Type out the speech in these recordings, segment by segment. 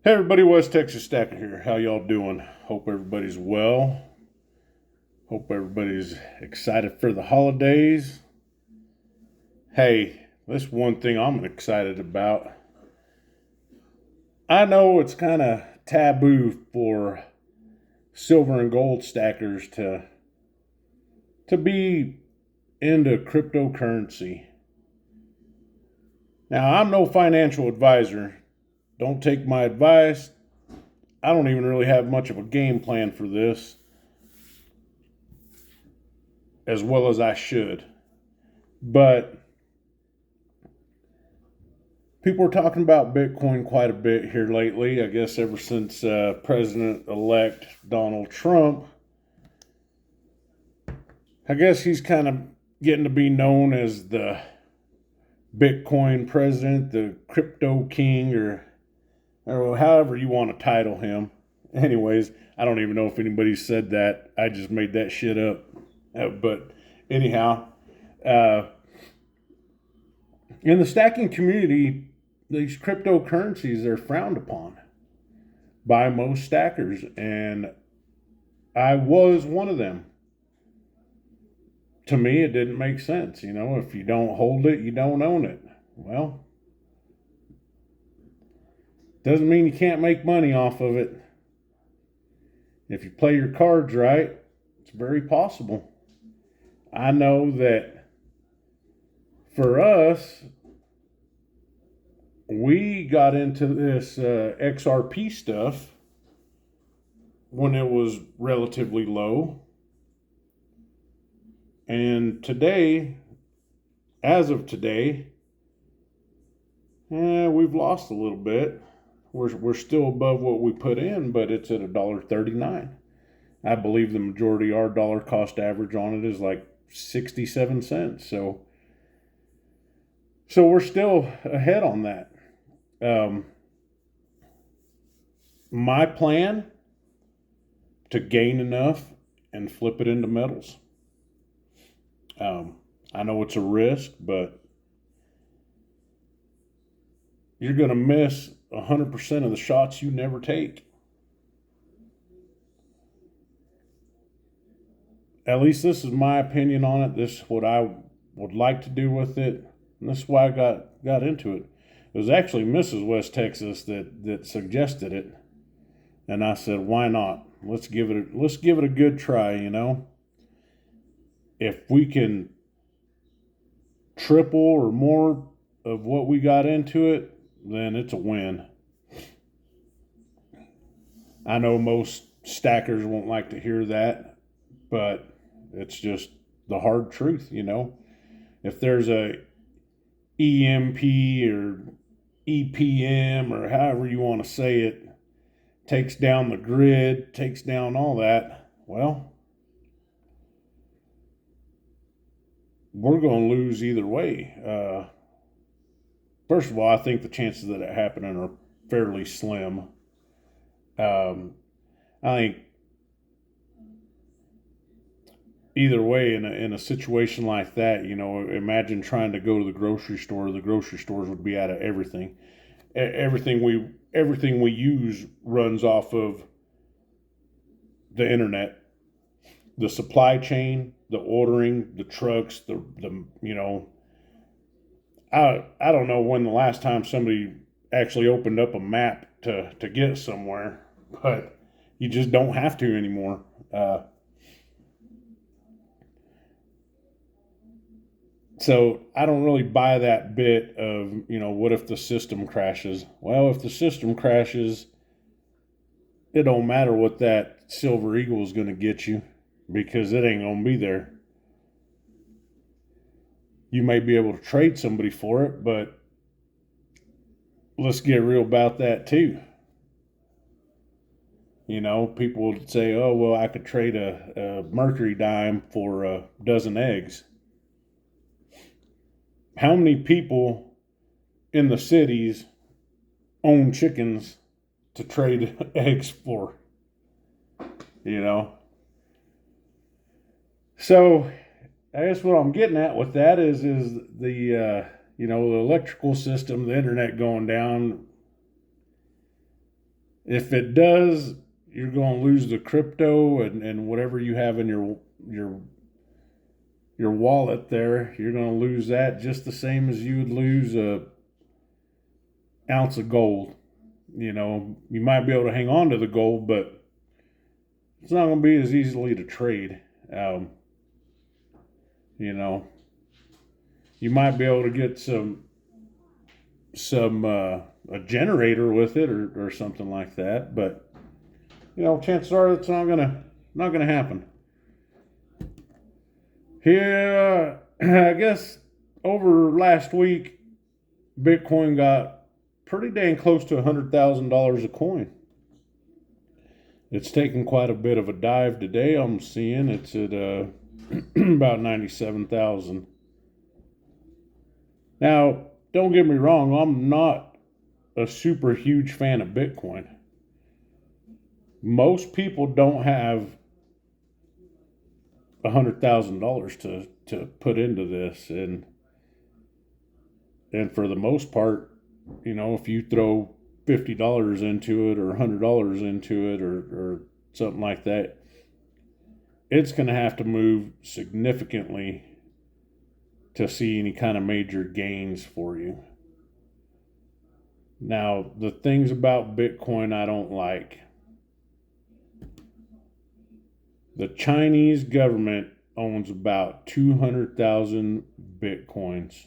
Hey everybody, West Texas Stacker here. How y'all doing? Hope everybody's well. Hope everybody's excited for the holidays. Hey, this one thing I'm excited about. I know it's kind of taboo for silver and gold stackers to be into cryptocurrency. Now, I'm no financial advisor. Don't take my advice. I don't even really have much of a game plan for this as well as I should. But people are talking about Bitcoin quite a bit here lately. I guess ever since President elect Donald Trump, I guess he's kind of getting to be known as the Bitcoin president, the crypto king, or however you want to title him. Anyways, I don't even know if anybody said that. I just made that shit up. But anyhow, uh, in the stacking community, these cryptocurrencies are frowned upon by most stackers, and I was one of them. To me, it didn't make sense. If you don't hold it, you don't own it. Well, doesn't mean you can't make money off of it. If you play your cards right, it's very possible. I know that for us, we got into this XRP stuff when it was relatively low. And today, as of today, we've lost a little bit. We're still above what we put in, but it's at $1.39. I believe the majority our dollar cost average on it is like 67 cents. So we're still ahead on that. My plan to gain enough and flip it into metals. I know it's a risk, but you're going to miss 100% of the shots you never take. At least this is my opinion on it. This is what I would like to do with it. And this is why I got into it. It was actually Mrs. West Texas that suggested it. And I said, why not? Let's give it a good try. If we can triple or more of what we got into it, then it's a win. I know most stackers won't like to hear that, but it's just the hard truth. If there's a EMP or EPM or however you want to say it, takes down the grid, takes down all that, well, we're going to lose either way. First of all, I think the chances of that happening are fairly slim. I think either way, in a situation like that, imagine trying to go to the grocery store. The grocery stores would be out of everything. Everything we use runs off of the internet. The supply chain, the ordering, the trucks, I don't know when the last time somebody actually opened up a map to get somewhere, but you just don't have to anymore. So I don't really buy that bit of, what if the system crashes? Well, if the system crashes, it don't matter what that Silver Eagle is going to get you because it ain't going to be there. You may be able to trade somebody for it, but let's get real about that too. People would say, oh, well, I could trade a mercury dime for a dozen eggs. How many people in the cities own chickens to trade eggs for? You know? So I guess what I'm getting at with that is the electrical system, the internet going down. If it does, you're going to lose the crypto and whatever you have in your wallet there. You're going to lose that just the same as you would lose a ounce of gold. You know, you might be able to hang on to the gold, but it's not going to be as easily to trade. You know, you might be able to get some a generator with it or something like that, but you know, chances are it's not gonna happen. Here, I guess over last week, Bitcoin got pretty dang close to $100,000 a coin. It's taken quite a bit of a dive today. I'm seeing it's at about 97,000. Now, don't get me wrong, I'm not a super huge fan of Bitcoin. Most people don't have $100,000 to put into this, and for the most part, you know, if you throw $50 into it or $100 into it or something like that, it's going to have to move significantly to see any kind of major gains for you. Now, the things about Bitcoin I don't like. The Chinese government owns about 200,000 Bitcoins.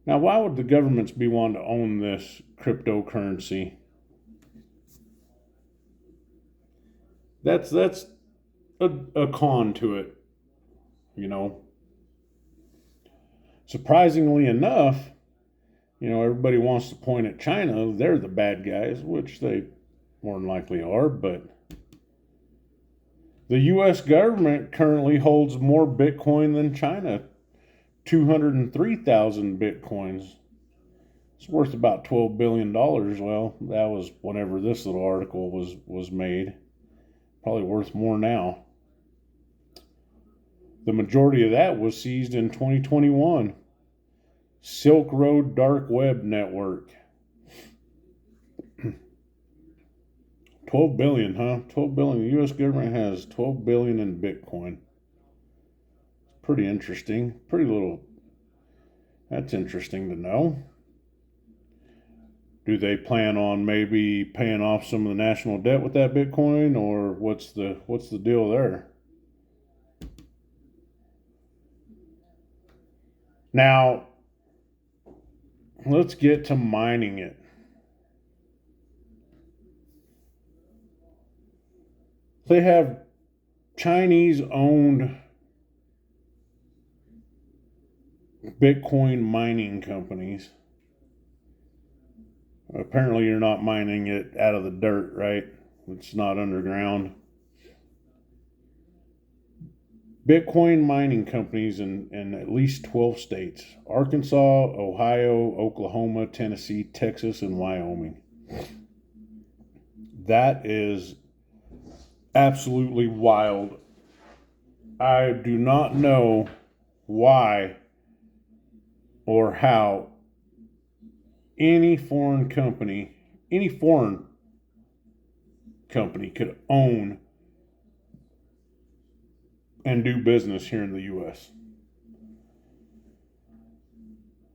Now, why would the governments be wanting to own this cryptocurrency? That's a con to it, you know. Surprisingly enough, you know, everybody wants to point at China. They're the bad guys, which they more than likely are, but the U.S. government currently holds more Bitcoin than China, 203,000 Bitcoins. It's worth about $12 billion. Well, that was whenever this little article was made. Probably worth more now. The majority of that was seized in 2021. Silk Road Dark Web Network. 12 billion, huh? 12 billion. The U.S. government has 12 billion in Bitcoin. Pretty interesting. Pretty little. That's interesting to know. Do they plan on maybe paying off some of the national debt with that Bitcoin, or what's the deal there? Now, let's get to mining it. They have Chinese owned Bitcoin mining companies. Apparently, you're not mining it out of the dirt, right? It's not underground. Bitcoin mining companies in at least 12 states: Arkansas, Ohio, Oklahoma, Tennessee, Texas, and Wyoming. That is absolutely wild. I do not know why or how any foreign company could own and do business here in the U.S.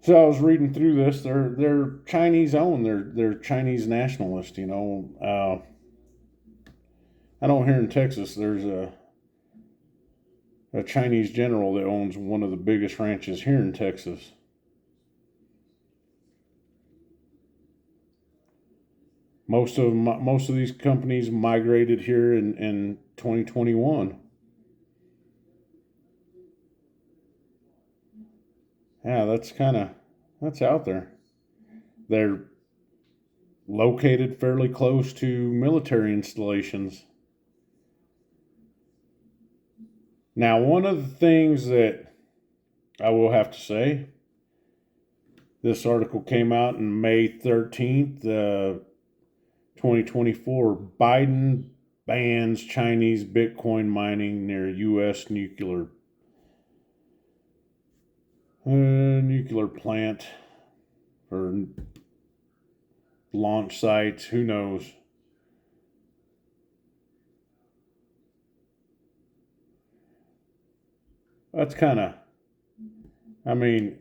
So I was reading through this. They're Chinese owned. They're Chinese nationalist. You know, I know here in Texas there's a Chinese general that owns one of the biggest ranches here in Texas. Most of these companies migrated here in 2021. Yeah, that's out there. They're located fairly close to military installations. Now, one of the things that I will have to say, this article came out on May 13th, 2024. Biden bans Chinese Bitcoin mining near U.S. nuclear plant or launch sites. Who knows? That's kind of, I mean,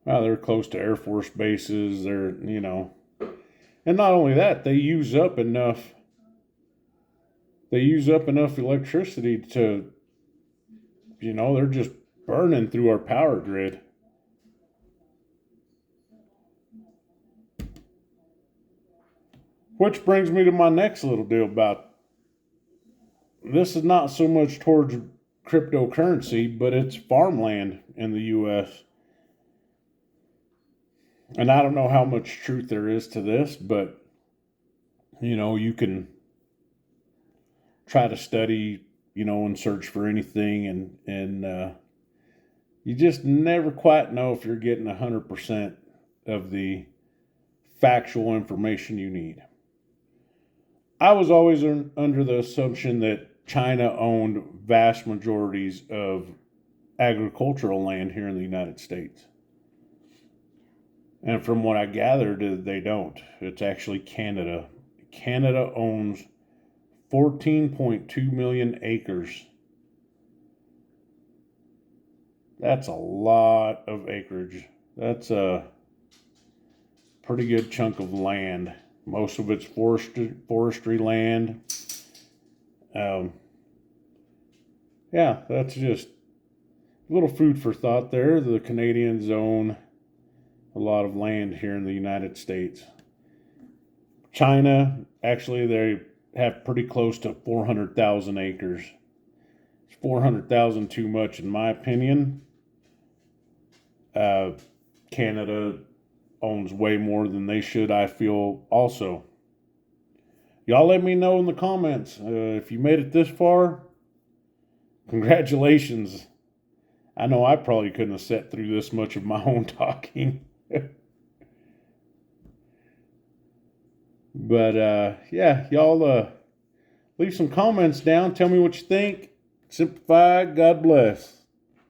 they're close to Air Force bases. They're, and not only that, they use up enough. They use up enough electricity to, they're just burning through our power grid. Which brings me to my next little deal about this is not so much towards cryptocurrency, but it's farmland in the U.S. And I don't know how much truth there is to this, but you can try to study, and search for anything, and you just never quite know if you're getting 100% of the factual information you need. I was always under the assumption that China owned vast majorities of agricultural land here in the United States. And from what I gathered, they don't. It's actually Canada. Canada owns 14.2 million acres. That's a lot of acreage. That's a pretty good chunk of land. Most of it's forestry land. Yeah, that's just a little food for thought there. The Canadians own a lot of land here in the United States. China, actually, they have pretty close to 400,000 acres. 400,000 too much, in my opinion. Canada owns way more than they should, I feel, also. Y'all let me know in the comments. If you made it this far, congratulations. I know I probably couldn't have sat through this much of my own talking. But yeah, y'all leave some comments down. Tell me what you think. Simplify. God bless.